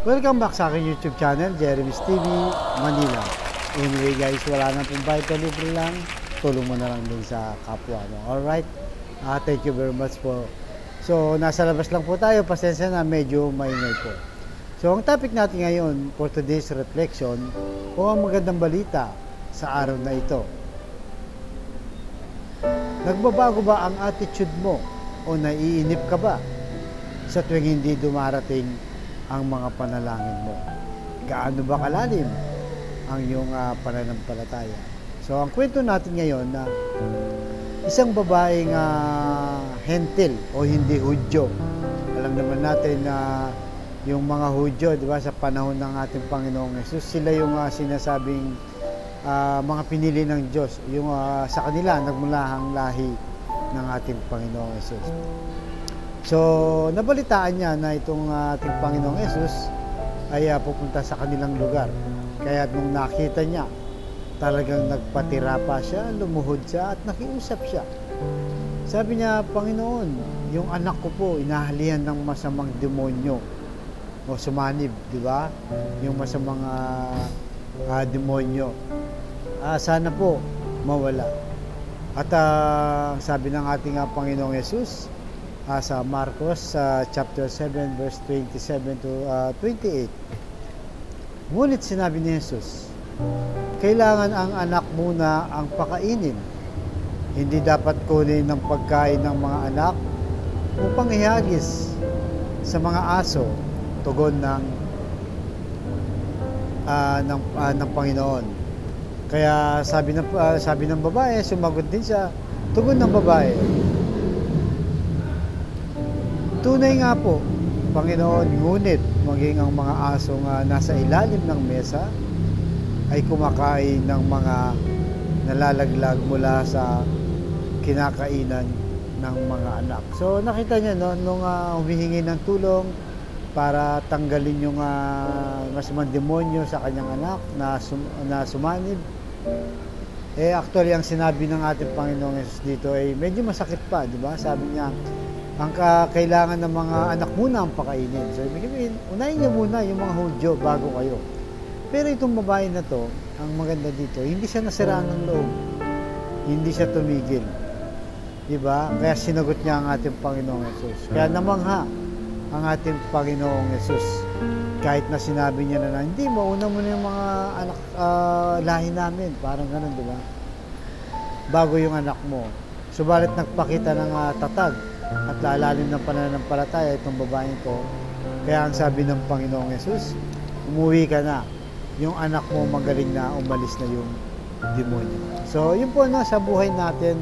Welcome back sa aking YouTube channel, Jeremy's TV, Manila. Anyway guys, wala na pong bayad o libre lang. Tulong mo na lang din sa kapwa mo. Alright? Thank you very much po. So, nasa labas lang po tayo. Pasensya na, medyo maingay po. So, ang topic natin ngayon for today's reflection, kung ang magandang balita sa araw na ito. Nagbabago ba ang attitude mo o naiinip ka ba sa tuwing hindi dumarating ang mga panalangin mo? Gaano ba kalalim ang iyong pananampalataya? So, ang kwento natin ngayon na isang babaeng hentil o hindi Hudyo. Alam naman natin na yung mga Hudyo, di ba, sa panahon ng ating Panginoong Hesus, sila yung sinasabing mga pinili ng Diyos. Yung sa kanila, nagmulahang lahi ng ating Panginoong Hesus. So, nabalitaan niya na itong ating Panginoong Hesus ay pupunta sa kanilang lugar. Kaya nung nakita niya, talagang nagpatira pa siya, lumuhod siya at nakiusap siya. Sabi niya, Panginoon, yung anak ko po, inahalihan ng masamang demonyo o sumanib, di ba? Yung masamang demonyo. Sana po mawala. At sabi ng ating Panginoong Hesus, sa Marcos chapter 7 verse 27 to 28. Ngunit sinabi ni Jesus, kailangan ang anak muna ang pakainin. Hindi dapat kunin ng pagkain ng mga anak upang ihagis sa mga aso. Tugon ng Panginoon. Kaya sabi ng babae, sumagot din siya. Tugon ng babae, tunay nga po, Panginoon, ngunit maging ang mga asong nasa ilalim ng mesa ay kumakain ng mga nalalaglag mula sa kinakainan ng mga anak. So nakita niya nung humihingi ng tulong para tanggalin yung masamang demonyo sa kanyang anak na sumanib. Actually ang sinabi ng ating Panginoong Hesus dito ay medyo masakit pa, di ba? Sabi niya, ang kailangan ng mga anak muna ang pakainin. So, ibig sabihin, unahin niyo muna yung mga Hudyo bago kayo. Pero itong babae na to, ang maganda dito, hindi siya nasiraan ng loob. Hindi siya tumigil. Diba? Kaya sinagot niya ang ating Panginoong Hesus. Kaya namangha ang ating Panginoong Hesus. Kahit na sinabi niya na hindi, mauna mo na yung mga anak, lahi namin. Parang ganun, diba? Bago yung anak mo. Subalit nagpakita ng tatag at lalalim ng pananampalataya itong babaeng ito. Kaya ang sabi ng Panginoong Hesus, umuwi ka na. Yung anak mo magaling na, umalis na yung demonyo. So, yun po sa buhay natin,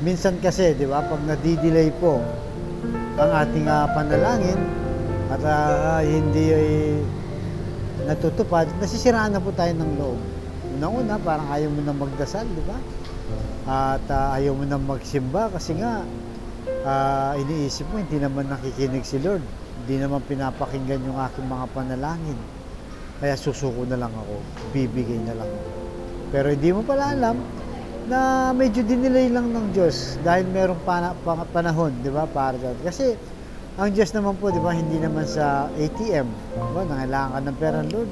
minsan kasi, di ba, pag nadidelay po ang ating panalangin at hindi natutupad, nasisiraan na po tayo ng loob. Una-una, parang ayaw mo na magdasal, di ba? At ayaw mo na magsimba kasi nga iniisip mo hindi naman nakikinig si Lord, hindi naman pinapakinggan yung aking mga panalangin, kaya susuko na lang ako, bibigay na lang ako. Pero hindi mo pala alam na medyo dinelay lang ng Diyos dahil merong panahon, di ba, para dyan. Kasi ang Diyos naman po, di ba, hindi naman sa ATM, di ba, nangailangan ka ng pera, Lord,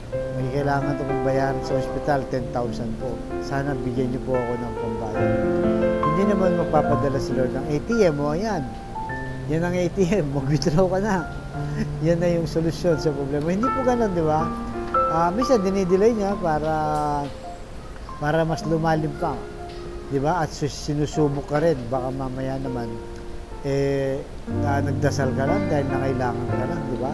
may kailangan ito kong bayaran sa ospital, 10,000 po. Sana bigyan niyo po ako ng pambayad. Hindi naman magpapadala si Lord ng ATM. O ayan, yan ang ATM, mag-withdraw ka na. Yan na yung solusyon sa problema. Hindi po ganun, di ba? Minsan dinidelay niya para mas lumalim pa. Di ba? At sinusubok ka rin. Baka mamaya naman, nagdasal ka lang dahil nangailangan ka lang, di ba?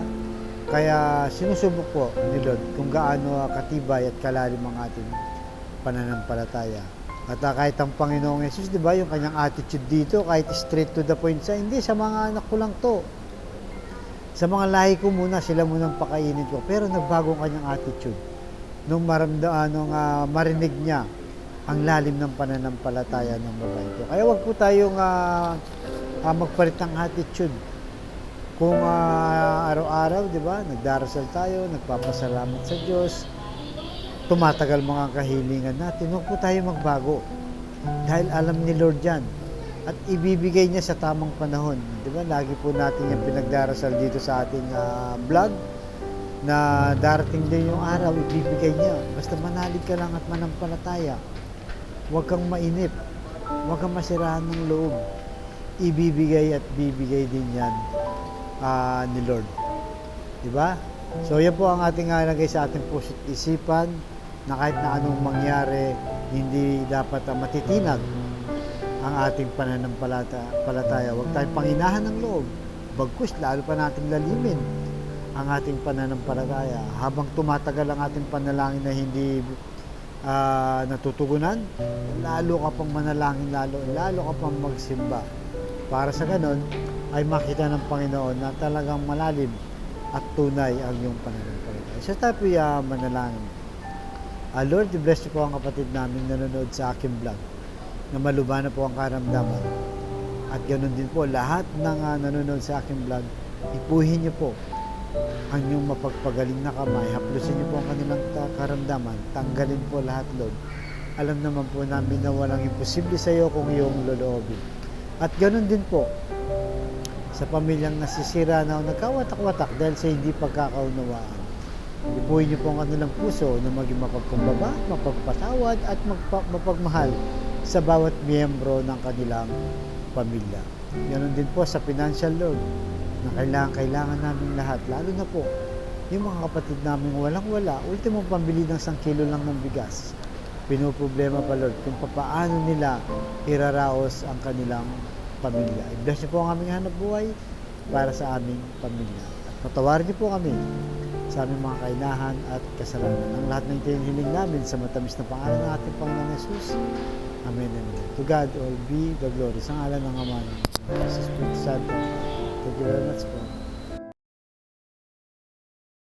Kaya sinusubok po ni Lord kung gaano katibay at kalalim ang ating pananampalataya. At kahit ang Panginoong Hesus, di ba, yung kanyang attitude dito, kahit straight to the point siya, hindi, sa mga anak ko lang to. Sa mga lahi ko muna, sila munang pakainin ko. Pero nagbago ang kanyang attitude. Nung marinig niya ang lalim ng pananampalataya ng babae ko. Kaya wag po tayong magpalit ng attitude. Kung araw-araw, di ba, nagdarasal tayo, nagpapasalamat sa Diyos, tumatagal mga kahilingan natin, huwag po tayo magbago. Dahil alam ni Lord yan at ibibigay niya sa tamang panahon. Di ba? Lagi po natin yung pinagdarasal dito sa ating vlog na darating din yung araw, ibibigay niya. Basta manalig ka lang at manampalataya. Huwag kang mainip. Huwag kang masiraan ng loob. Ibibigay at bibigay din yan ni Lord. Diba? So yan po ang ating nalagay sa ating puso't isipan na kahit na anong mangyari, hindi dapat matitinag ang ating pananampalataya. Huwag tayong panginahan ng loob. Bagkus, lalo pa nating lalimin ang ating pananampalataya. Habang tumatagal ang ating panalangin na hindi natutugunan, lalo ka pang manalangin, lalo ka pang magsimba. Para sa ganon, ay makita ng Panginoon na talagang malalim at tunay ang iyong pananampalataya. So tayo po manalangin. Lord, i-bless niyo po ang kapatid namin nanonood sa aking vlog na malubha na po ang karamdaman. At ganoon din po, lahat ng nanonood sa aking vlog, ipuhin niyo po ang inyong mapagpagaling na kamay, haplusin niyo po ang kanilang karamdaman, tanggalin po lahat, Lord. Alam naman po namin na walang imposible sa iyo kung iyong loloobin. At ganoon din po, sa pamilyang nasisira na o nagkawatak-watak dahil sa hindi pagkakaunawaan. Ipuhin niyo po ang kanilang puso na maging mapagkumbaba, mapagpatawad at mapagmahal sa bawat miyembro ng kanilang pamilya. Ganoon din po sa financial, Lord, na kailangan namin lahat, lalo na po yung mga kapatid namin walang-wala, ultimong pambili ng 1 kilo lang ng bigas. Pinoproblema pa, Lord, kung paano nila iraraos ang kanilang pamilya. I-bless niyo po ang aming hanap buhay para sa aming pamilya. At patawarin niyo po kami sa aming mga kainahan at kasalanan. Ang lahat ng hiling namin sa matamis na pangalan ng ating Panginoon Jesus. Amen and amen. To God all be the glory. Sa ngalan ng Ama, ng Espiritu Santo. Thank you very much po.